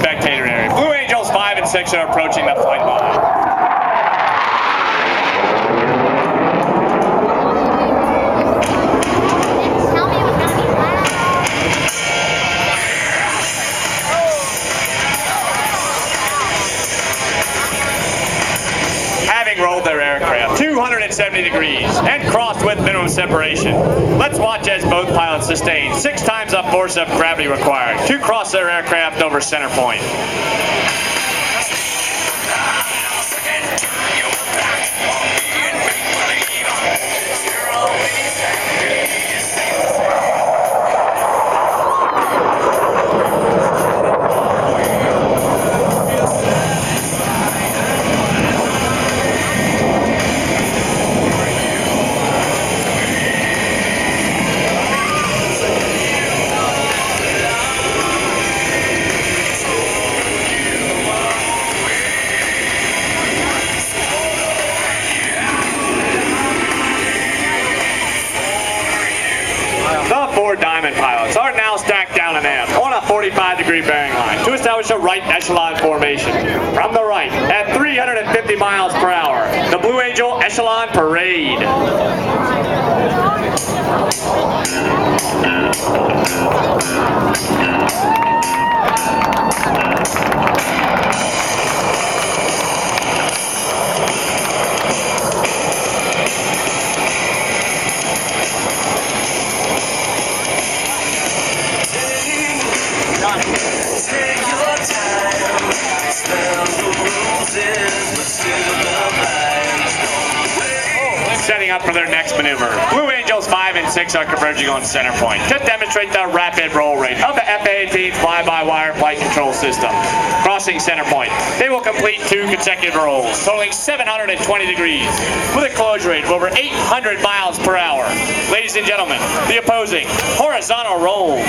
spectator area. Blue Angels 5 and 6 are approaching the flight line. Having rolled their aircraft 270 degrees and crossed with minimum separation, let's watch as both pilots sustain 6 times the force of gravity required to cross their aircraft over center point. The 4 Diamond pilots are now stacked down and aft on a 45-degree bearing line to establish a right echelon formation. From the right, at 350 miles per hour, the Blue Angel Echelon Parade. Setting up for their next maneuver. Blue Angels 5 and 6 are converging on center point to demonstrate the rapid roll rate of the FA-18's fly-by-wire flight control system. Crossing center point, they will complete 2 consecutive rolls, totaling 720 degrees, with a closure rate of over 800 miles per hour. Ladies and gentlemen, the opposing horizontal rolls.